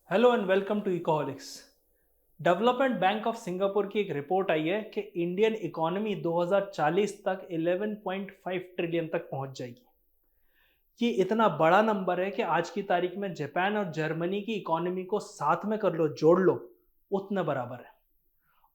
Hello and welcome to Ecoholics. Development bank of Singapore की एक report आई है कि इंडियन इकोनॉमी 2040 तक 11.5 ट्रिलियन तक पहुंच जाएगी। ये इतना बड़ा नंबर है कि आज की तारीख में जापान और जर्मनी की इकोनॉमी को साथ में कर लो, जोड़ लो, उतने बराबर है।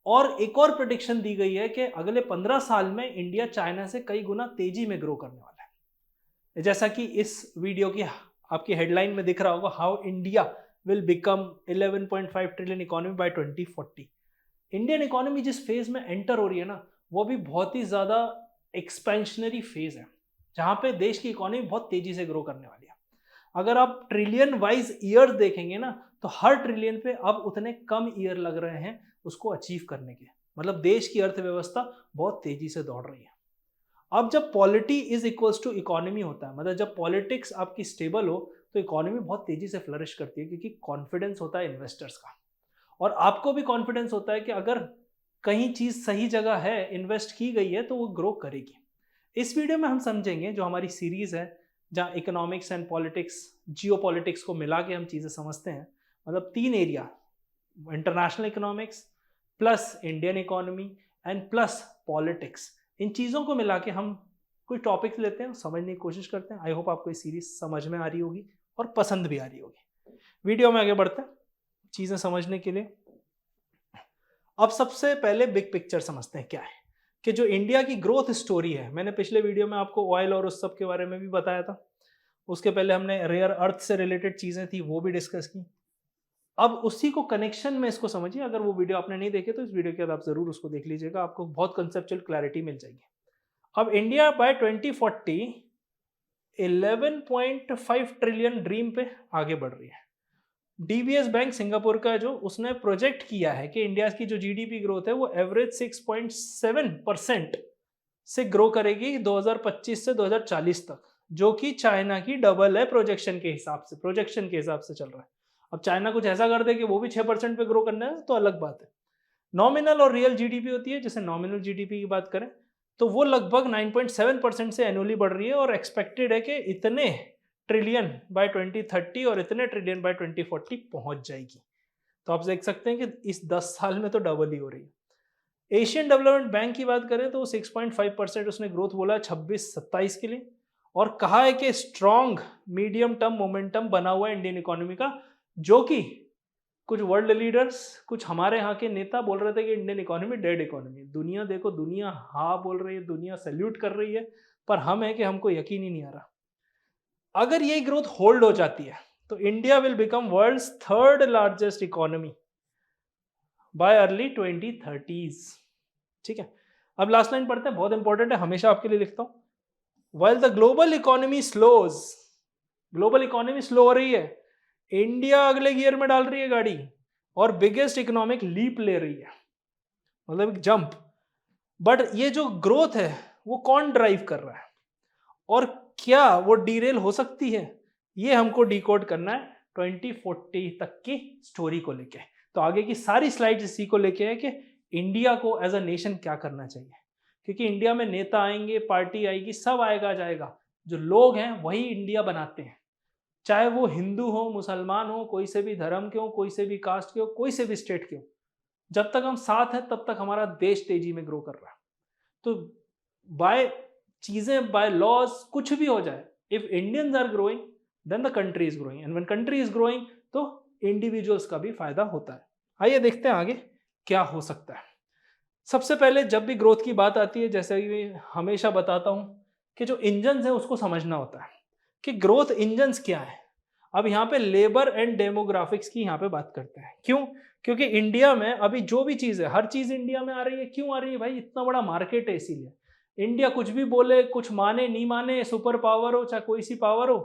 और एक और प्रेडिक्शन दी गई है कि अगले 15 साल में इंडिया चाइना से कई गुना तेजी में ग्रो करने वाला है। जैसा कि इस वीडियो की आपकी हेडलाइन में दिख रहा होगा, how India will become 11.5 trillion economy bye 2040। Indian economy जिस फेज में एंटर हो रही है ना, वो भी बहुत ही ज्यादा एक्सपेंशनरी फेज है, जहां पे देश की इकोनॉमी बहुत तेजी से ग्रो करने वाली है। अगर आप ट्रिलियन वाइज ईयर देखेंगे ना, तो हर ट्रिलियन पे अब उतने कम ईयर लग रहे हैं उसको अचीव करने के। मतलब देश की अर्थव्यवस्था बहुत तेजी से दौड़ रही है। अब जब polity is equals to economy होता है, मतलब जब पॉलिटिक्स आपकी स्टेबल हो, तो इकोनॉमी बहुत तेजी से फ्लरिश करती है, क्योंकि कॉन्फिडेंस होता है इन्वेस्टर्स का। और आपको भी कॉन्फिडेंस होता है कि अगर कहीं चीज सही जगह है, इन्वेस्ट की गई है, तो वो ग्रो करेगी। इस वीडियो में हम समझेंगे, जो हमारी सीरीज है जहाँ economics and politics, geo politics को मिला के हम चीज़ें समझते हैं। मतलब तीन area, international economics plus Indian economy and plus politics, इन चीज़ों को मिला के हम कोई टॉपिक्स लेते हैं, समझने की कोशिश करते हैं। आई होप आपको ये सीरीज समझ में आ रही होगी और पसंद भी आ रही होगी। वीडियो में आगे बढ़ते हैं चीज़ें समझने के लिए। अब सबसे पहले बिग पिक्चर समझते हैं क्या है, कि जो इंडिया की ग्रोथ स्टोरी है। मैंने पिछले वीडियो में आपको ऑयल और उस सब के बारे में भी बताया था। उसके पहले हमने रेयर अर्थ से रिलेटेड चीज़ें थी, वो भी डिस्कस की। अब उसी को कनेक्शन में इसको समझिए। अगर वो वीडियो आपने नहीं देखे तो इस वीडियो के बाद आप जरूर उसको देख लीजिएगा, आपको बहुत कंसेप्चुअल क्लैरिटी मिल जाएगी। अब इंडिया बाय 2040 11.5 ट्रिलियन ड्रीम पे आगे बढ़ रही है। डीबीएस बैंक सिंगापुर का जो उसने प्रोजेक्ट किया है कि इंडिया की जो जीडीपी ग्रोथ है वो एवरेज 6.7% से ग्रो करेगी 2025 से 2040 तक, जो कि चाइना की डबल है प्रोजेक्शन के हिसाब से। चल रहा है। अब चाइना कुछ ऐसा कर दे कि वो भी 6% पे ग्रो करना है, तो अलग बात है। नॉमिनल और रियल जीडीपी होती है। जैसे नॉमिनल जीडीपी की बात करें तो वो लगभग 9.7% से एनुअली बढ़ रही है, और एक्सपेक्टेड है कि इतने ट्रिलियन बाय 2030 और इतने ट्रिलियन बाय 2040 पहुंच जाएगी। तो आप देख सकते हैं कि इस 10 साल में तो डबल ही हो रही है। एशियन डेवलपमेंट बैंक की बात करें तो 6.5% उसने ग्रोथ बोला 26-27 के लिए, और कहा है कि स्ट्रॉन्ग मीडियम टर्म मोमेंटम बना हुआ है इंडियन इकोनॉमी का, जो कि कुछ वर्ल्ड लीडर्स, कुछ हमारे यहाँ के नेता बोल रहे थे कि इंडियन इकोनॉमी डेड इकोनॉमी। दुनिया देखो, दुनिया हाँ बोल रही है, दुनिया सैल्यूट कर रही है, पर हम है कि हमको यकीन ही नहीं आ रहा। अगर ये ग्रोथ होल्ड हो जाती है तो India will become world's third largest economy by early 2030s। ठीक है। अब लास्ट लाइन पढ़ते हैं, बहुत इंपॉर्टेंट है, हमेशा आपके लिए लिखता हूं। While the global economy slows, global economy slow हो रही है, इंडिया अगले गियर में डाल रही है गाड़ी और बिगेस्ट इकोनॉमिक लीप ले रही है, मतलब एक जंप। बट ये जो ग्रोथ है वो कौन ड्राइव कर रहा है, और क्या वो डीरेल हो सकती है, ये हमको डिकोड करना है 2040 तक की स्टोरी को लेके। तो आगे की सारी स्लाइड्स इसी को लेके है कि इंडिया को एज अ नेशन क्या करना चाहिए। क्योंकि इंडिया में नेता आएंगे, पार्टी आएगी, सब आएगा जाएगा, जो लोग हैं वही इंडिया बनाते हैं। चाहे वो हिंदू हो, मुसलमान हो, कोई से भी धर्म के हो, कोई से भी कास्ट के हो, कोई से भी स्टेट के हो, जब तक हम साथ हैं तब तक हमारा देश तेजी में ग्रो कर रहा है। तो बाय चीजें, बाय लॉज, कुछ भी हो जाए, if Indians are growing then the country is growing, and when country is growing तो इंडिविजुअल्स का भी फायदा होता है। आइए देखते हैं आगे क्या हो सकता है। सबसे पहले जब भी ग्रोथ की बात आती है, जैसे कि हमेशा बताता हूं, कि जो इंजन है उसको समझना होता है कि ग्रोथ इंजन्स क्या है। अब यहाँ पे लेबर एंड डेमोग्राफिक्स की यहाँ पे बात करते हैं। क्यों? क्योंकि इंडिया में अभी जो भी चीज है, हर चीज इंडिया में आ रही है। क्यों आ रही है भाई? इतना बड़ा मार्केट है, इसीलिए। इंडिया कुछ भी बोले, कुछ माने नहीं माने, सुपर पावर हो चाहे कोई सी पावर हो,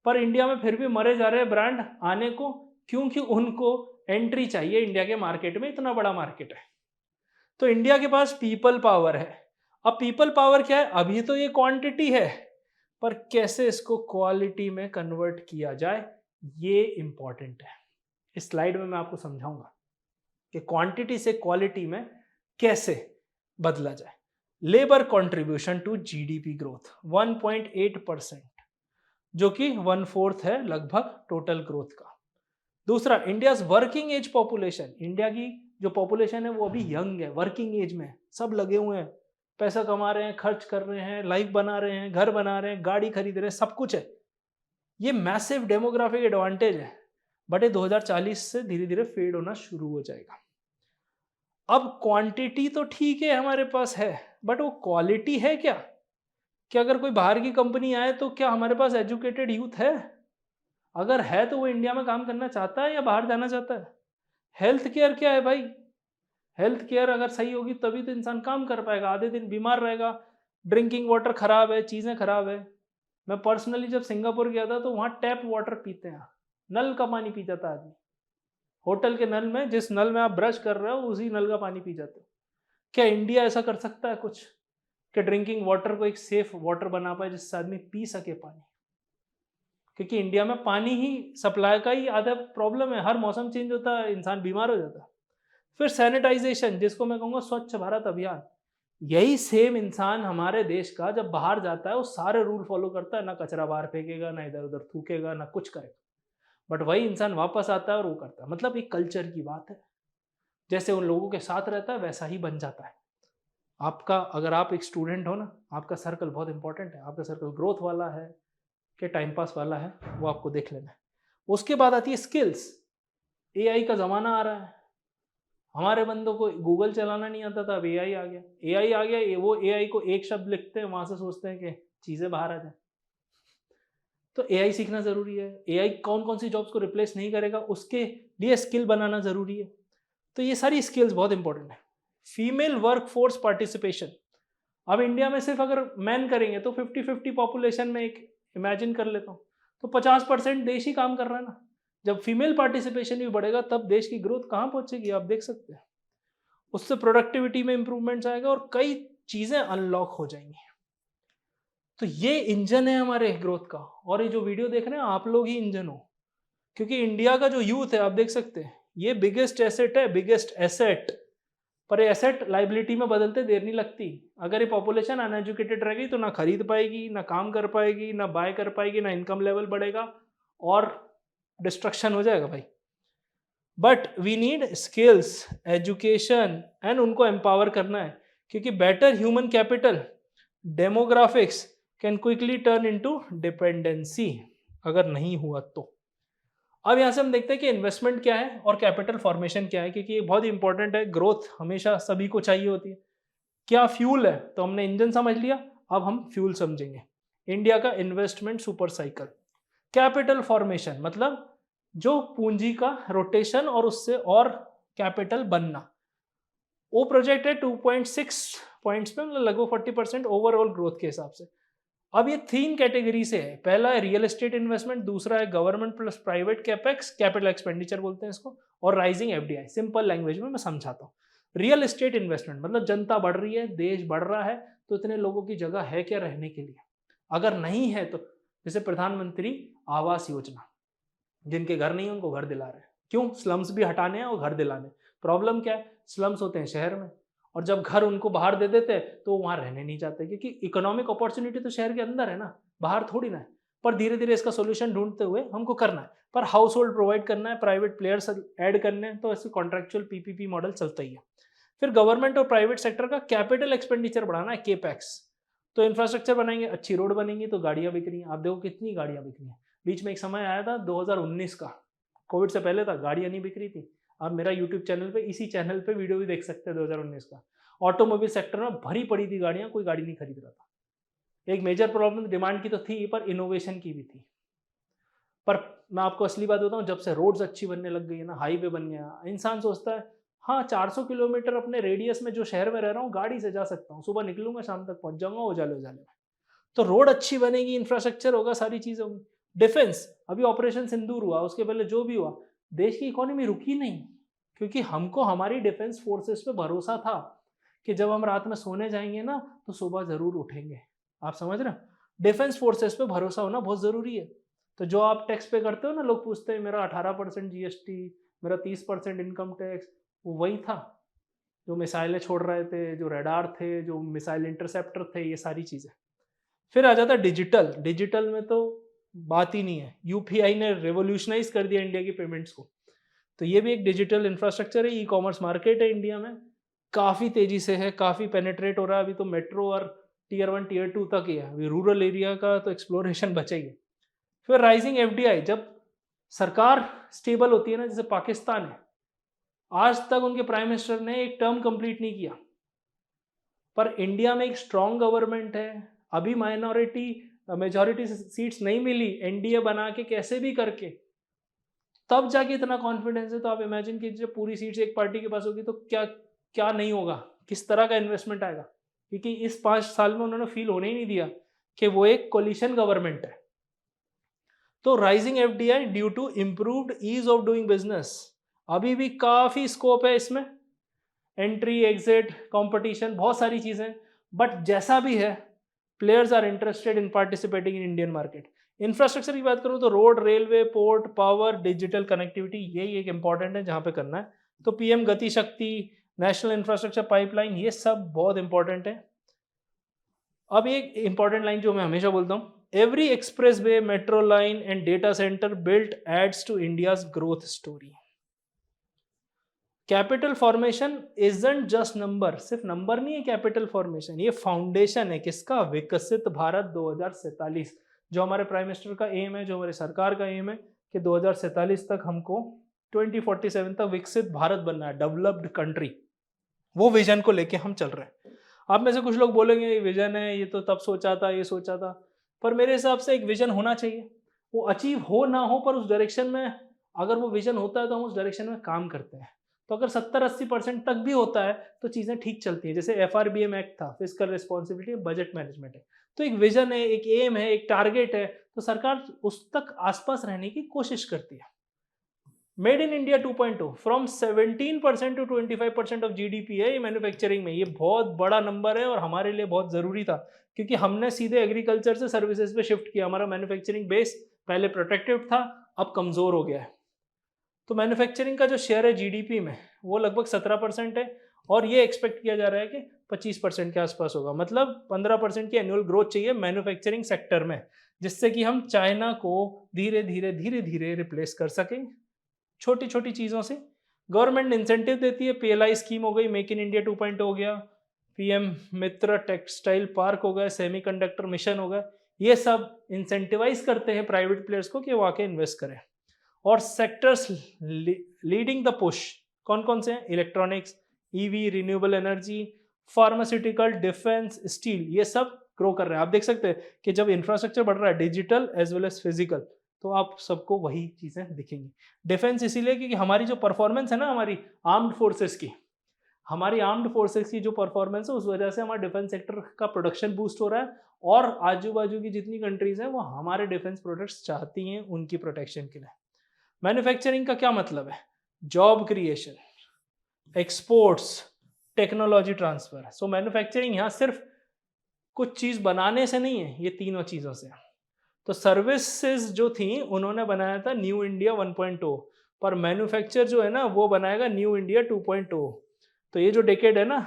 पर इंडिया में फिर भी मरे जा रहे हैं ब्रांड आने को, क्योंकि उनको एंट्री चाहिए इंडिया के मार्केट में, इतना बड़ा मार्केट है। तो इंडिया के पास पीपल पावर है। अब पीपल पावर क्या है? अभी तो ये क्वांटिटी है, पर कैसे इसको क्वालिटी में कन्वर्ट किया जाए, ये इंपॉर्टेंट है। इस स्लाइड में मैं आपको समझाऊंगा कि क्वांटिटी से क्वालिटी में कैसे बदला जाए। Labour contribution to GDP growth 1.8%, जो कि 1/4 है लगभग टोटल ग्रोथ का। दूसरा, India's working age population, India की जो पॉपुलेशन है वो अभी यंग है, वर्किंग एज में है, सब लगे हुए हैं, पैसा कमा रहे हैं, खर्च कर रहे हैं, लाइफ बना रहे हैं, घर बना रहे हैं, गाड़ी खरीद रहे हैं, सब कुछ है। ये मैसिव डेमोग्राफिक एडवांटेज है, बट ये 2040 से धीरे धीरे फेड होना शुरू हो जाएगा। अब क्वांटिटी तो ठीक है हमारे पास है, बट वो क्वालिटी है क्या? कि अगर कोई बाहर की कंपनी आए तो क्या हमारे पास एजुकेटेड यूथ है? अगर है तो वो इंडिया में काम करना चाहता है या बाहर जाना चाहता है? हेल्थ केयर क्या है भाई? हेल्थ केयर अगर सही होगी तभी तो इंसान काम कर पाएगा, आधे दिन बीमार रहेगा, ड्रिंकिंग वाटर खराब है, चीज़ें खराब है। मैं पर्सनली जब सिंगापुर गया था तो वहाँ टैप वाटर पीते हैं, नल का पानी पी जाता है आदमी। होटल के नल में, जिस नल में आप ब्रश कर रहे हो उसी नल का पानी पी जाते हो। क्या इंडिया ऐसा कर सकता है कुछ कि ड्रिंकिंग वाटर को एक सेफ वाटर बना पाए जिससे आदमी पी सके पानी? क्योंकि इंडिया में पानी ही सप्लाई का ही आधा प्रॉब्लम है, हर मौसम चेंज होता है इंसान बीमार हो जाता है। फिर सैनिटाइजेशन, जिसको मैं कहूँगा स्वच्छ भारत अभियान, यही सेम इंसान हमारे देश का जब बाहर जाता है वो सारे रूल फॉलो करता है, ना कचरा बाहर फेंकेगा, ना इधर उधर थूकेगा, ना कुछ करेगा, बट वही इंसान वापस आता है और वो करता है। मतलब एक कल्चर की बात है, जैसे उन लोगों के साथ रहता है वैसा ही बन जाता है। आपका, अगर आप एक स्टूडेंट हो ना, आपका सर्कल बहुत इंपॉर्टेंट है, आपका सर्कल ग्रोथ वाला है कि टाइम पास वाला है, वो आपको देख लेना है। उसके बाद आती है स्किल्स। एआई का ज़माना आ रहा है, हमारे बंदों को गूगल चलाना नहीं आता था, अब एआई आ गया। एआई आ गया, वो एआई को एक शब्द लिखते हैं, वहाँ से सोचते हैं कि चीज़ें बाहर आ जाए। तो एआई सीखना ज़रूरी है। एआई कौन कौन सी जॉब्स को रिप्लेस नहीं करेगा, उसके लिए स्किल बनाना ज़रूरी है। तो ये सारी स्किल्स बहुत इंपॉर्टेंट है। फीमेल वर्क फोर्स पार्टिसिपेशन, अब इंडिया में सिर्फ अगर मैन करेंगे तो 50-50 पॉपुलेशन में एक इमेजिन कर लेता हूँ, तो 50% देश ही काम कर रहा है ना। जब फीमेल पार्टिसिपेशन भी बढ़ेगा तब देश की ग्रोथ कहाँ पहुँचेगी, आप देख सकते हैं। उससे प्रोडक्टिविटी में इंप्रूवमेंट्स आएगा और कई चीज़ें अनलॉक हो जाएंगी। तो ये इंजन है हमारे ग्रोथ का, और ये जो वीडियो देख रहे हैं आप लोग ही इंजन हो, क्योंकि इंडिया का जो यूथ है आप देख सकते हैं, ये बिगेस्ट एसेट है, बिगेस्ट एसेट। पर ये एसेट लाइबिलिटी में बदलते देर नहीं लगती। अगर ये पॉपुलेशन अनएजुकेटेड रहेगी तो ना खरीद पाएगी, ना काम कर पाएगी, ना बाय कर पाएगी, ना इनकम लेवल बढ़ेगा, और डिस्ट्रक्शन हो जाएगा भाई। But we need skills, education, and उनको एम्पावर करना है, क्योंकि better human capital, demographics can quickly turn into dependency अगर नहीं हुआ तो। अब यहाँ से हम देखते हैं कि इन्वेस्टमेंट क्या है और कैपिटल फॉर्मेशन क्या है, क्योंकि ये बहुत इंपॉर्टेंट है। ग्रोथ हमेशा सभी को चाहिए होती है। क्या फ्यूल है, तो हमने इंजन समझ लिया, अब हम फ्यूल समझेंगे। इंडिया का investment super cycle. Capital formation मतलब जो पूंजी का रोटेशन और उससे और कैपिटल बनना। वो प्रोजेक्ट है 2.6 पॉइंट्स में, मतलब लगभग 40% ओवरऑल ग्रोथ के हिसाब से। अब ये 3 कैटेगरी से है। पहला है रियल एस्टेट इन्वेस्टमेंट, दूसरा है government plus private capex, capital expenditure बोलते हैं इसको, और राइजिंग एफडीआई। सिंपल लैंग्वेज में मैं समझाता हूँ। रियल एस्टेट इन्वेस्टमेंट मतलब जनता बढ़ रही है, देश बढ़ रहा है, तो इतने लोगों की जगह है क्या रहने के लिए? अगर नहीं है तो जैसे प्रधानमंत्री आवास योजना, जिनके घर नहीं है उनको घर दिला रहे हैं। क्यों? स्लम्स भी हटाने हैं और घर दिलाने। प्रॉब्लम क्या है? स्लम्स होते हैं शहर में, और जब घर उनको बाहर दे देते हैं तो वहाँ रहने नहीं चाहते, क्योंकि इकोनॉमिक अपॉर्चुनिटी तो शहर के अंदर है ना, बाहर थोड़ी ना है। पर धीरे धीरे इसका सोल्यूशन ढूंढते हुए हमको करना है। पर हाउस होल्ड प्रोवाइड करना है, प्राइवेट प्लेयर्स ऐड करने हैं, तो ऐसे कॉन्ट्रेक्चुअल पीपीपी मॉडल चलता ही है। फिर गवर्नमेंट और प्राइवेट सेक्टर का कैपिटल एक्सपेंडिचर बढ़ाना है, केपैक्स। तो इंफ्रास्ट्रक्चर बनाएंगे, अच्छी रोड बनेंगी तो गाड़ियाँ बिक रही हैं। आप देखो कितनी गाड़ियाँ बिक रही हैं। बीच में एक समय आया था 2019 का, कोविड से पहले था, गाड़ियाँ नहीं बिक रही थी। आप मेरा यूट्यूब चैनल पे, इसी चैनल पे वीडियो भी देख सकते हैं 2019 का। ऑटोमोबाइल सेक्टर में भरी पड़ी थी गाड़ियाँ, कोई गाड़ी नहीं खरीद रहा था। एक मेजर प्रॉब्लम डिमांड की तो थी, पर इनोवेशन की भी थी। पर मैं आपको असली बात बताऊं, जब से रोड्स अच्छी बनने लग गई है ना, हाईवे बन गया, इंसान सोचता है हाँ 400 किलोमीटर अपने रेडियस में जो शहर में रह रहा हूँ गाड़ी से जा सकता हूँ, सुबह निकलूंगा शाम तक पहुंच जाऊंगा उजाले उजाले में। तो रोड अच्छी बनेगी, इंफ्रास्ट्रक्चर होगा, सारी चीजें होंगी। डिफेंस, अभी ऑपरेशन सिंदूर हुआ, उसके पहले जो भी हुआ, देश की इकोनॉमी रुकी नहीं, क्योंकि हमको हमारी डिफेंस फोर्सेस पे भरोसा था कि जब हम रात में सोने जाएंगे ना तो सुबह जरूर उठेंगे। आप समझ रहे हो? डिफेंस फोर्सेस पे भरोसा होना बहुत जरूरी है। तो जो आप टैक्स पे करते हो ना, लोग पूछते हैं मेरा 18% जीएसटी, मेरा 30% इनकम टैक्स, वो वही था जो मिसाइलें छोड़ रहे थे, जो रडार थे, जो मिसाइल इंटरसेप्टर थे, ये सारी चीजें। फिर आ जाता है डिजिटल। डिजिटल में तो बात ही नहीं है, यूपीआई ने रेवोल्यूशनाइज कर दिया इंडिया की पेमेंट्स को। तो ये भी एक डिजिटल इंफ्रास्ट्रक्चर है, ई कॉमर्स मार्केट है इंडिया में, काफ़ी तेज़ी से है, काफ़ी पेनिट्रेट हो रहा है। अभी तो मेट्रो और टीयर 1 टीयर 2 तक ही है, अभी रूरल एरिया का तो एक्सप्लोरेशन बचा ही है। फिर राइजिंग एफडीआई, जब सरकार स्टेबल होती है ना, जैसे पाकिस्तान है, आज तक उनके प्राइम मिनिस्टर ने एक टर्म कंप्लीट नहीं किया, पर इंडिया में एक स्ट्रॉन्ग गवर्नमेंट है, अभी माइनॉरिटी मेजॉरिटी सीट्स नहीं मिली, एनडीए बना के कैसे भी करके तब जाके इतना कॉन्फिडेंस है। तो आप इमेजिन कीजिए जब पूरी सीट्स एक पार्टी के पास होगी तो क्या क्या नहीं होगा, किस तरह का इन्वेस्टमेंट आएगा, क्योंकि इस 5 साल में उन्होंने फील होने ही नहीं दिया कि वो एक कोलिशन गवर्नमेंट है। तो rising FDI due to improved ease of doing business, अभी भी काफ़ी स्कोप है इसमें, एंट्री एग्जिट कंपटीशन बहुत सारी चीज़ें, बट जैसा भी है players are interested in participating in Indian market. Infrastructure की बात करूँ तो road, railway, port, power, digital connectivity, यही एक इंपॉर्टेंट है जहाँ पे करना है। तो पीएम गति शक्ति, नेशनल इंफ्रास्ट्रक्चर पाइपलाइन, ये सब बहुत इंपॉर्टेंट है। अब एक इंपॉर्टेंट लाइन जो मैं हमेशा बोलता हूँ, every express way, metro line and data centre built adds to India's growth story. Capital formation isn't just number, सिर्फ नंबर नहीं है कैपिटल फॉर्मेशन, ये फाउंडेशन है किसका, विकसित भारत 2047, जो हमारे प्राइम मिनिस्टर का एम है, जो हमारी सरकार का एम है कि 2047 तक हमको 2047 तक विकसित भारत बनना है, डेवलप्ड कंट्री। वो विजन को लेके हम चल रहे हैं। आप में से कुछ लोग बोलेंगे ये विजन है, ये तो तब सोचा था, ये सोचा था, पर मेरे हिसाब से एक विजन होना चाहिए, वो अचीव हो ना हो पर उस डायरेक्शन में, अगर वो विजन होता है तो हम उस डायरेक्शन में काम करते हैं। तो अगर 70-80% तक भी होता है तो चीज़ें ठीक चलती हैं। जैसे FRBM एक्ट था, फिस्कल रिस्पॉन्सिबिलिटी, बजट मैनेजमेंट है, तो एक विजन है, एक एम है, एक टारगेट है, तो सरकार उस तक आसपास रहने की कोशिश करती है। Made in India 2.0 from 17% to 25% of GDP है ये मैन्युफैक्चरिंग में, ये बहुत बड़ा नंबर है और हमारे लिए बहुत ज़रूरी था, क्योंकि हमने सीधे एग्रीकल्चर से सर्विसेज पे शिफ्ट किया। हमारा मैन्युफैक्चरिंग बेस पहले प्रोटेक्टिव था, अब कमज़ोर हो गया है। तो मैन्युफैक्चरिंग का जो शेयर है जीडीपी में वो लगभग 17% है, और ये एक्सपेक्ट किया जा रहा है कि 25% के आसपास होगा, मतलब 15% की एनुअल ग्रोथ चाहिए मैन्युफैक्चरिंग सेक्टर में, जिससे कि हम चाइना को धीरे धीरे धीरे धीरे रिप्लेस कर सकें छोटी छोटी चीज़ों से। गवर्नमेंट इंसेंटिव देती है, पीएलआई स्कीम हो गई, मेक इन इंडिया 2.0 हो गया, पीएम मित्र टेक्सटाइल पार्क हो गया, सेमीकंडक्टर मिशन हो गया, ये सब इंसेंटिवाइज करते हैं प्राइवेट प्लेयर्स को कि वो आके इन्वेस्ट करें। और सेक्टर्स लीडिंग द पुश कौन कौन से हैं, electronics, EV, renewable energy, pharmaceutical, defence, steel, ये सब ग्रो कर रहे हैं। आप देख सकते हैं कि जब इंफ्रास्ट्रक्चर बढ़ रहा है digital as well as physical, तो आप सबको वही चीज़ें दिखेंगी। डिफेंस इसीलिए क्योंकि हमारी जो परफॉर्मेंस है ना, हमारी आर्म्ड फोर्सेस की, हमारी आर्म्ड फोर्सेस की जो परफॉर्मेंस है, उस वजह से हमारे डिफेंस सेक्टर का प्रोडक्शन बूस्ट हो रहा है, और आजू बाजू की जितनी कंट्रीज हैं वो हमारे डिफेंस प्रोडक्ट्स चाहती हैं उनकी प्रोटेक्शन के लिए। मैन्युफैक्चरिंग का क्या मतलब है, job creation, exports, technology transfer. सो मैन्युफैक्चरिंग यहाँ सिर्फ कुछ चीज़ बनाने से नहीं है, ये तीनों चीज़ों से। तो सर्विसेज जो थी उन्होंने बनाया था न्यू इंडिया 1.0, पर मैन्युफैक्चर जो है ना वो बनाएगा न्यू इंडिया 2.0। तो ये जो डेकेड है ना,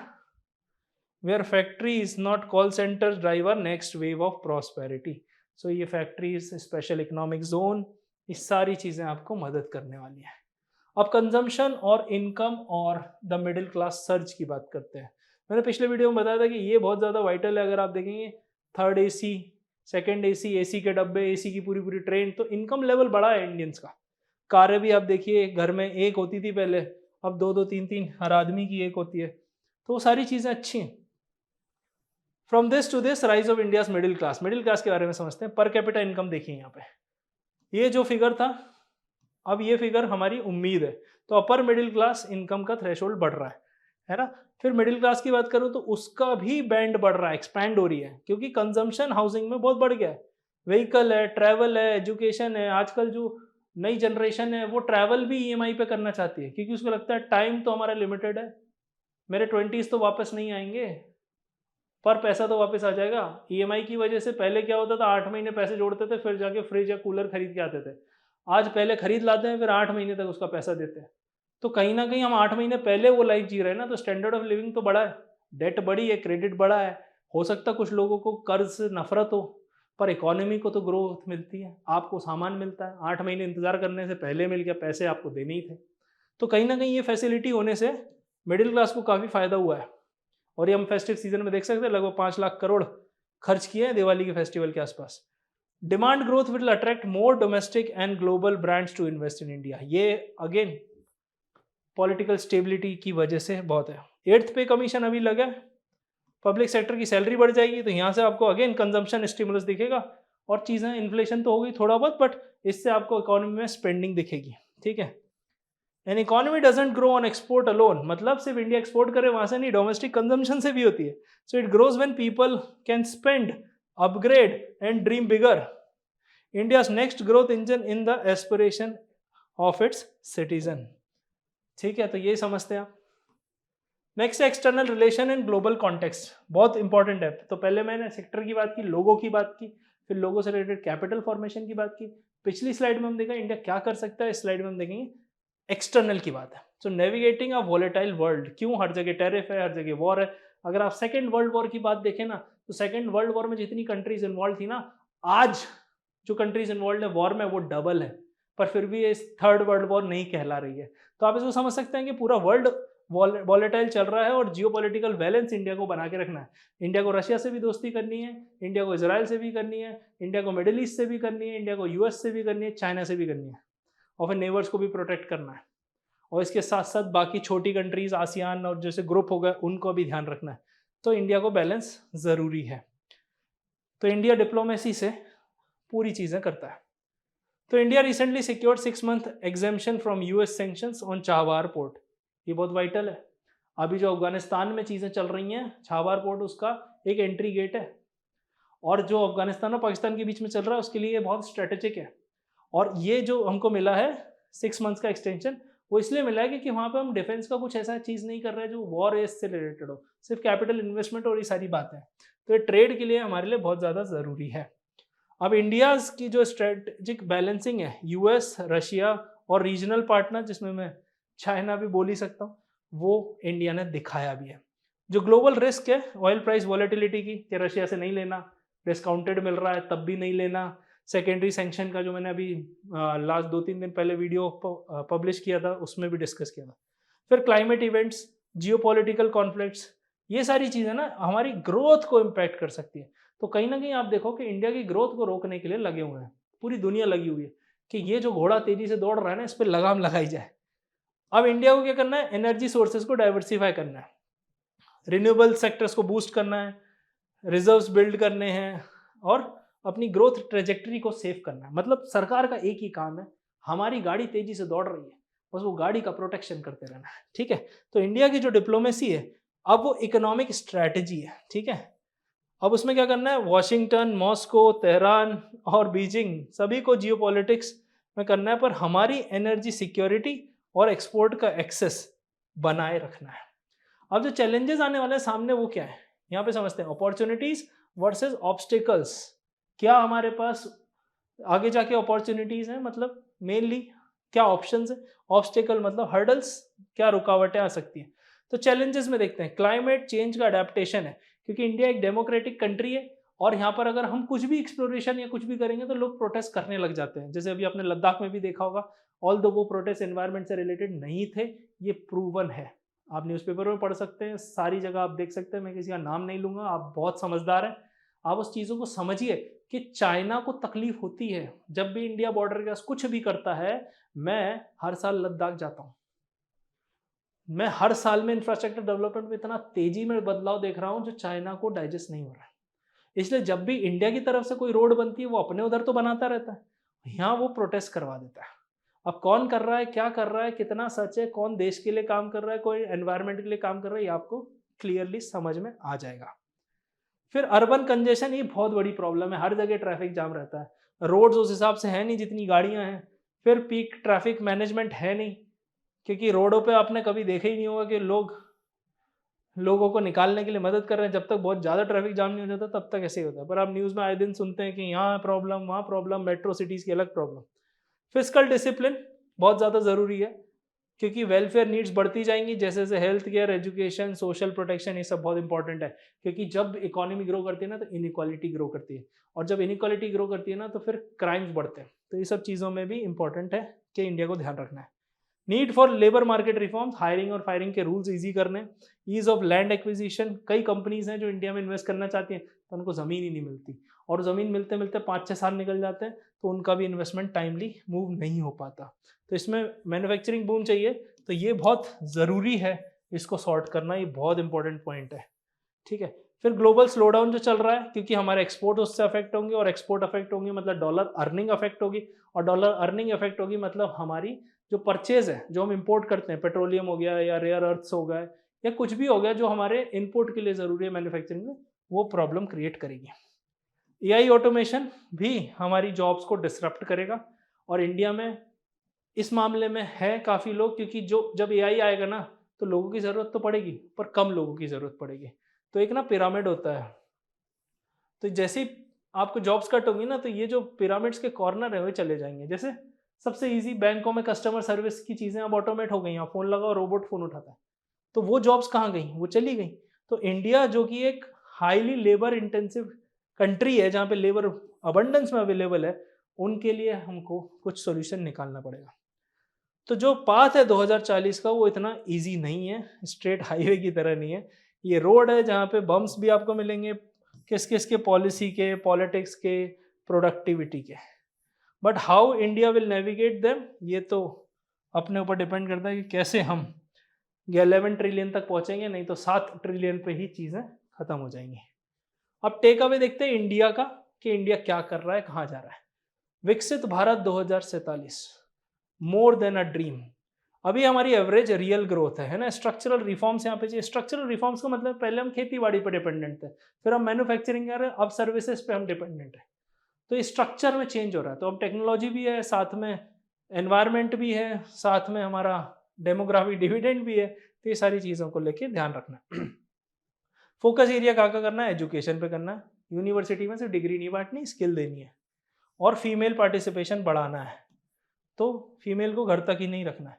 where factories not call centres driver next wave of prosperity. So ये फैक्ट्रीज, स्पेशल इकोनॉमिक जोन, ये सारी चीज़ें आपको मदद करने वाली हैं। अब कंजम्पशन और इनकम और द मिडिल क्लास सर्च की बात करते हैं। मैंने पिछले वीडियो में बताया था कि ये बहुत ज़्यादा वाइटल है। अगर आप देखेंगे third AC, second AC, AC के डब्बे, एसी की पूरी पूरी ट्रेन, तो इनकम लेवल बड़ा है इंडियंस का। कारें भी आप देखिए, घर में एक होती थी पहले, अब दो दो तीन तीन हर आदमी की एक होती है, तो वो सारी चीज़ें अच्छी हैं। From this to this rise of India's middle class. Middle class के बारे में समझते हैं। पर कैपिटा इनकम देखिए यहाँ पे, ये जो फिगर था, अब ये फिगर हमारी उम्मीद है, तो अपर मिडिल क्लास इनकम का थ्रेशोल्ड बढ़ रहा है ना। फिर मिडिल क्लास की बात करूं तो उसका भी बैंड बढ़ रहा है, एक्सपैंड हो रही है, क्योंकि कंजम्पशन हाउसिंग में बहुत बढ़ गया है। व्हीकल है, ट्रैवल है, एजुकेशन है। आजकल जो नई जनरेशन है वो ट्रैवल भी ईएमआई पे करना चाहती है, क्योंकि उसको लगता है टाइम तो हमारा लिमिटेड है, मेरे 20s तो वापस नहीं आएंगे, पर पैसा तो वापस आ जाएगा। ईएमआई की वजह से पहले क्या होता था, 8 महीने पैसे जोड़ते थे, फिर जाके फ्रिज या कूलर खरीद के आते थे। आज पहले खरीद लाते हैं, फिर 8 महीने तक उसका पैसा देते हैं। तो कहीं ना कहीं हम 8 महीने पहले वो लाइफ जी रहे हैं ना, तो स्टैंडर्ड ऑफ लिविंग तो बढ़ा है, डेट बढ़ी है, क्रेडिट बढ़ा है। हो सकता है कुछ लोगों को कर्ज से नफरत हो, पर इकोनॉमी को तो ग्रोथ मिलती है, आपको सामान मिलता है। 8 महीने इंतजार करने से पहले मिल गया, पैसे आपको देने ही थे। तो कहीं ना कहीं ये फैसिलिटी होने से मिडिल क्लास को काफ़ी फायदा हुआ है। और ये हम फेस्टिव सीजन में देख सकते हैं, लगभग 5 लाख करोड़ खर्च किए हैं दिवाली के फेस्टिवल के आसपास। Demand growth will attract more domestic and global brands to invest in India. ये अगेन पॉलिटिकल स्टेबिलिटी की वजह से बहुत है। 8th पे कमीशन अभी लगा है, पब्लिक सेक्टर की सैलरी बढ़ जाएगी, तो यहाँ से आपको अगेन कंजम्पशन स्टिमुलस दिखेगा। और चीज़ें, इन्फ्लेशन तो हो गई थोड़ा बहुत, बट इससे आपको इकोनॉमी में स्पेंडिंग दिखेगी। ठीक है, an economy doesn't grow on export alone, मतलब सिर्फ इंडिया एक्सपोर्ट करे वहां से नहीं, डोमेस्टिक कंजम्पशन से भी होती है। So it grows when people can spend, upgrade and dream bigger. India's next growth engine in the aspiration of its citizen. ठीक है, तो ये समझते हैं आप। Next external relation in global context, बहुत इंपॉर्टेंट है। तो पहले मैंने सेक्टर की बात की, लोगों की बात की, फिर लोगों से रिलेटेड कैपिटल फॉर्मेशन की बात की। पिछली स्लाइड में हम देखा इंडिया क्या कर सकता है, इस स्लाइड में हम देखेंगे एक्सटर्नल की बात है। सो नेविगेटिंग अ वॉलेटाइल वर्ल्ड, क्यों हर जगह टेरिफ है, हर जगह वॉर है। अगर आप सेकेंड वर्ल्ड वॉर की बात देखें ना, तो सेकेंड वर्ल्ड वॉर में जितनी कंट्रीज इन्वॉल्व थी ना, आज जो कंट्रीज इन्वॉल्व है वॉर में वो डबल है, पर फिर भी ये थर्ड वर्ल्ड वॉर नहीं कहला रही है। तो आप इसको समझ सकते हैं कि पूरा वर्ल्ड वॉलेटाइल चल रहा है और जियोपॉलिटिकल बैलेंस इंडिया को बना के रखना है। इंडिया को रशिया से भी दोस्ती करनी है, इंडिया को इजराइल से भी करनी है, इंडिया को मिडिल ईस्ट से भी करनी है, इंडिया को यूएस से भी करनी है, चाइना से भी करनी है, और फिर नेबर्स को भी प्रोटेक्ट करना है। और इसके साथ साथ बाकी छोटी कंट्रीज, आसियान और जैसे ग्रुप हो गए, उनको भी ध्यान रखना है। तो इंडिया को बैलेंस ज़रूरी है। तो इंडिया डिप्लोमेसी से पूरी चीज़ें करता है। तो India recently secured 6 month exemption from US sanctions on Chabahar port. ये बहुत वाइटल है। अभी जो अफगानिस्तान में चीज़ें चल रही हैं, चाबहार पोर्ट उसका एक एंट्री गेट है, और जो अफगानिस्तान और पाकिस्तान के बीच में चल रहा है उसके लिए ये बहुत स्ट्रेटेजिक है। और ये जो हमको मिला है 6 मंथ्स का एक्सटेंशन, वो इसलिए मिला है कि वहाँ पे हम डिफेंस का कुछ ऐसा चीज़ नहीं कर रहे हैं जो वॉर एज से रिलेटेड हो, सिर्फ कैपिटल इन्वेस्टमेंट और ये सारी बातें। तो ये ट्रेड के लिए हमारे लिए बहुत ज़्यादा ज़रूरी है। अब इंडियाज़ की जो स्ट्रेटेजिक बैलेंसिंग है, यूएस, रशिया और रीजनल पार्टनर, जिसमें मैं चाइना भी बोल ही सकता हूँ, वो इंडिया ने दिखाया भी है। जो ग्लोबल रिस्क है ऑयल प्राइस वॉलेटिलिटी की, कि रशिया से नहीं लेना, डिस्काउंटेड मिल रहा है तब भी नहीं लेना, सेकेंडरी सैंक्शन का जो मैंने अभी लास्ट 2-3 दिन पहले वीडियो पब्लिश किया था उसमें भी डिस्कस किया था। फिर क्लाइमेट इवेंट्स, जियोपॉलिटिकल कॉन्फ्लिक्ट्स, ये सारी चीज़ें ना हमारी ग्रोथ को इम्पैक्ट कर सकती है। तो कहीं ना कहीं आप देखो कि इंडिया की ग्रोथ को रोकने के लिए लगे हुए हैं, पूरी दुनिया लगी हुई है कि ये जो घोड़ा तेजी से दौड़ रहा है ना, इस पर लगाम लगाई जाए। अब इंडिया को क्या करना है, एनर्जी सोर्सेज को डाइवर्सिफाई करना है, रिन्यूएबल सेक्टर्स को बूस्ट करना है, रिजर्व्स बिल्ड करने हैं, और अपनी ग्रोथ ट्रेजेक्टरी को सेव करना है। मतलब सरकार का एक ही काम है, हमारी गाड़ी तेजी से दौड़ रही है, बस वो गाड़ी का प्रोटेक्शन करते रहना है। ठीक है, तो इंडिया की जो डिप्लोमेसी है अब वो इकोनॉमिक स्ट्रैटेजी है। ठीक है, अब उसमें क्या करना है, वॉशिंगटन, मॉस्को, तेहरान और बीजिंग सभी को जियोपॉलिटिक्स में करना है, पर हमारी एनर्जी सिक्योरिटी और एक्सपोर्ट का एक्सेस बनाए रखना है। अब जो चैलेंजेस आने वाले हैं सामने वो क्या है, यहाँ पे समझते हैं। Opportunities versus obstacles. क्या हमारे पास आगे जाके अपॉर्चुनिटीज हैं, मतलब मेनली क्या ऑप्शंस है, ऑब्स्टिकल मतलब हर्डल्स, क्या रुकावटें आ सकती हैं। तो चैलेंजेस में देखते हैं, क्लाइमेट चेंज का अडेप्टेशन है, क्योंकि इंडिया एक डेमोक्रेटिक कंट्री है, और यहाँ पर अगर हम कुछ भी एक्सप्लोरेशन या कुछ भी करेंगे तो लोग प्रोटेस्ट करने लग जाते हैं। जैसे अभी आपने लद्दाख में भी देखा होगा, ऑल दो वो प्रोटेस्ट एनवायरनमेंट से रिलेटेड नहीं थे, ये प्रूवन है। आप न्यूज़पेपर में पढ़ सकते हैं, सारी जगह आप देख सकते हैं, मैं किसी का नाम नहीं लूंगा, आप बहुत समझदार हैं, आप उस चीज़ों को समझिए कि चाइना को तकलीफ होती है जब भी इंडिया बॉर्डर के पास कुछ भी करता है। मैं हर साल लद्दाख जाता हूँ, मैं हर साल में इंफ्रास्ट्रक्चर डेवलपमेंट में इतना तेजी में बदलाव देख रहा हूँ जो चाइना को डाइजेस्ट नहीं हो रहा है। इसलिए जब भी इंडिया की तरफ से कोई रोड बनती है वो अपने उधर तो बनाता रहता है, यहाँ वो प्रोटेस्ट करवा देता है। अब कौन कर रहा है, क्या कर रहा है, कितना सच है, कौन देश के लिए काम कर रहा है, कोई एनवायरनमेंट के लिए काम कर रहा है, ये आपको क्लियरली समझ में आ जाएगा। फिर अर्बन कंजेशन, ये बहुत बड़ी प्रॉब्लम है, हर जगह ट्रैफिक जाम रहता है, रोड्स उस हिसाब से है नहीं जितनी गाड़ियां हैं। फिर पीक ट्रैफिक मैनेजमेंट है नहीं, क्योंकि रोडों पे आपने कभी देखा ही नहीं होगा कि लोगों को निकालने के लिए मदद कर रहे हैं। जब तक बहुत ज़्यादा ट्रैफिक जाम नहीं हो जाता तब तक ऐसे ही होता है, पर आप न्यूज़ में आए दिन सुनते हैं कि यहाँ प्रॉब्लम, वहाँ प्रॉब्लम, मेट्रो सिटीज़ की अलग प्रॉब्लम। फिजिकल डिसिप्लिन बहुत ज़्यादा ज़रूरी है, क्योंकि वेलफेयर नीड्स बढ़ती जाएंगी जैसे जैसे health care, education, social protection, ये सब बहुत इंपॉर्टेंट है। क्योंकि जब इकोनॉमी ग्रो करती है ना तो इनइक्वालिटी ग्रो करती है, और जब इनइक्वालिटी ग्रो करती है ना तो फिर क्राइम्स बढ़ते हैं। तो ये सब चीज़ों में भी इंपॉर्टेंट है कि इंडिया को ध्यान रखना है। Need for labour market reforms, hiring और फायरिंग के रूल्स इजी करने, ईज ऑफ लैंड एक्विजिशन, कई कंपनीज हैं जो इंडिया में इन्वेस्ट करना चाहती हैं तो उनको ज़मीन ही नहीं मिलती, और ज़मीन मिलते मिलते 5-6 साल निकल जाते हैं तो उनका भी इन्वेस्टमेंट टाइमली मूव नहीं हो पाता। तो इसमें मैन्युफैक्चरिंग बूम चाहिए, तो ये बहुत ज़रूरी है, इसको सॉर्ट करना, ये बहुत इंपॉर्टेंट पॉइंट है। ठीक है, फिर ग्लोबल स्लोडाउन जो चल रहा है, क्योंकि हमारे एक्सपोर्ट उससे अफेक्ट होंगे, और एक्सपोर्ट अफेक्ट होंगे मतलब डॉलर अर्निंग अफेक्ट होगी, और डॉलर अर्निंग अफेक्ट होगी मतलब हमारी जो परचेज है, जो हम इंपोर्ट करते हैं, पेट्रोलियम हो गया या रेयर अर्थ्स हो गए या कुछ भी हो गया जो हमारे इनपुट के लिए ज़रूरी है मैन्युफैक्चरिंग में, वो प्रॉब्लम क्रिएट करेगी। एआई ऑटोमेशन भी हमारी जॉब्स को डिसरप्ट करेगा, और इंडिया में इस मामले में है काफ़ी लोग, क्योंकि जो जब एआई आएगा ना तो लोगों की ज़रूरत तो पड़ेगी पर कम लोगों की ज़रूरत पड़ेगी। तो एक ना पिरामिड होता है, तो जैसे ही आपको जॉब्स कट होंगी ना तो ये जो पिरामिड्स के कॉर्नर है वो चले जाएंगे। जैसे सबसे इजी बैंकों में कस्टमर सर्विस की चीज़ें अब ऑटोमेट हो गई हैं, फ़ोन लगाओ रोबोट फ़ोन उठाता है, तो वो जॉब्स कहाँ गई? वो चली गई। तो इंडिया जो कि एक हाईली लेबर इंटेंसिव कंट्री है जहाँ पे लेबर अबंडेंस में अवेलेबल है, उनके लिए हमको कुछ सॉल्यूशन निकालना पड़ेगा। तो जो पाथ है 2040 का वो इतना इजी नहीं है, स्ट्रेट हाईवे की तरह नहीं है। ये रोड है जहाँ पे बम्स भी आपको मिलेंगे, किस किस के, पॉलिसी के, पॉलिटिक्स के, प्रोडक्टिविटी के। But how India will navigate them, ये तो अपने ऊपर डिपेंड करता है कि कैसे हम 11 ट्रिलियन तक पहुंचेंगे, नहीं तो 7 ट्रिलियन पे ही चीज़ें खत्म हो जाएंगी। अब टेक अवे देखते हैं इंडिया का, कि इंडिया क्या कर रहा है, कहाँ जा रहा है। विकसित Bharat 2047, more than a dream. अभी हमारी एवरेज रियल ग्रोथ है ना। स्ट्रक्चरल रिफॉर्म्स यहाँ पे चाहिए। स्ट्रक्चरल रिफॉर्म्स का मतलब पहले हम खेती बाड़ी पर डिपेंडेंट थे, फिर हम मैन्युफैक्चरिंग कर रहे हैं, अब सर्विसेज पे हम डिपेंडेंट है। तो इस स्ट्रक्चर में चेंज हो रहा है, तो अब टेक्नोलॉजी भी है, साथ में एनवायरनमेंट भी है, साथ में हमारा डेमोग्राफी डिविडेंड भी है, तो ये सारी चीज़ों को लेके ध्यान रखना है। फोकस एरिया कहाँ का करना है? एजुकेशन पे करना है। यूनिवर्सिटी में सिर्फ डिग्री नहीं बांटनी, स्किल देनी है, और फीमेल पार्टिसिपेशन बढ़ाना है, तो फीमेल को घर तक ही नहीं रखना है।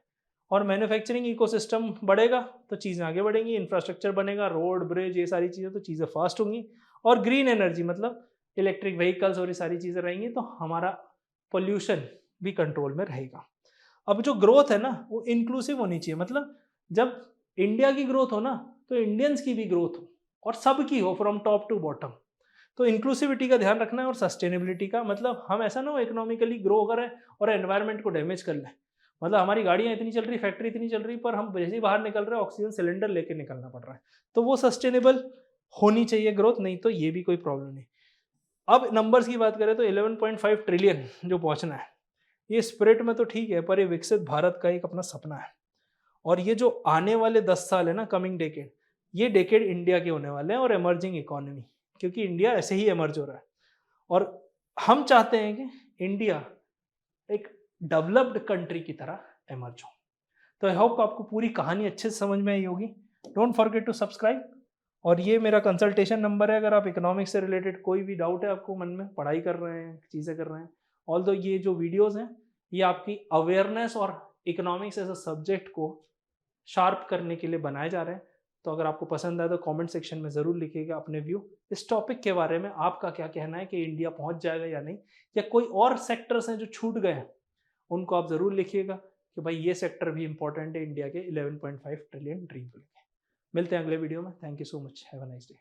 और मैन्युफैक्चरिंग इकोसिस्टम बढ़ेगा तो चीज़ें आगे बढ़ेंगी, इंफ्रास्ट्रक्चर बनेगा, रोड ब्रिज ये सारी चीज़ें, तो चीज़ें फास्ट होंगी। और ग्रीन एनर्जी मतलब इलेक्ट्रिक व्हीकल्स और ये सारी चीज़ें रहेंगी, तो हमारा पोल्यूशन भी कंट्रोल में रहेगा। अब जो ग्रोथ है ना वो इंक्लूसिव होनी चाहिए, मतलब जब इंडिया की ग्रोथ हो ना तो इंडियंस की भी ग्रोथ हो, और सबकी हो, फ्रॉम टॉप टू बॉटम। तो इंक्लूसिविटी का ध्यान रखना है, और सस्टेनेबिलिटी का, मतलब हम ऐसा ना हो इकोनॉमिकली ग्रो करें और एनवायरनमेंट को डैमेज कर लें। मतलब हमारी गाड़ियाँ इतनी चल रही, फैक्ट्री इतनी चल रही, पर हम जैसे ही बाहर निकल रहे हैं ऑक्सीजन सिलेंडर लेके निकलना पड़ रहा है। तो वो सस्टेनेबल होनी चाहिए ग्रोथ, नहीं तो ये भी कोई प्रॉब्लम नहीं। अब नंबर्स की बात करें तो 11.5 ट्रिलियन जो पहुंचना है, ये स्पिरिट में तो ठीक है, पर ये विकसित भारत का एक अपना सपना है। और ये जो आने वाले 10 साल है ना, कमिंग डेकेड, ये डेकेड इंडिया के होने वाले हैं, और इमर्जिंग इकोनॉमी, क्योंकि इंडिया ऐसे ही इमर्ज हो रहा है। और हम चाहते हैं कि इंडिया एक डेवलप्ड कंट्री की तरह इमर्ज हो। तो आई होप आपको पूरी कहानी अच्छे से समझ में आई होगी। डोंट फॉरगेट टू सब्सक्राइब, और ये मेरा कंसल्टेशन नंबर है, अगर आप इकोनॉमिक्स से रिलेटेड कोई भी डाउट है आपको मन में, पढ़ाई कर रहे हैं, चीज़ें कर रहे हैं, ऑल्दो ये जो वीडियोस हैं ये आपकी अवेयरनेस और इकोनॉमिक्स एज अ सब्जेक्ट को शार्प करने के लिए बनाए जा रहे हैं। तो अगर आपको पसंद आए तो कमेंट सेक्शन में ज़रूर लिखिएगा अपने व्यू इस टॉपिक के बारे में, आपका क्या कहना है कि इंडिया पहुंच जाएगा या नहीं, या कोई और सेक्टर्स हैं जो छूट गए हैं उनको आप ज़रूर लिखिएगा कि भाई ये सेक्टर भी इंपॉर्टेंट है इंडिया के 11.5 ट्रिलियन ड्रीम को लेकर। मिलते हैं अगले वीडियो में। Thank you so much, have a nice day.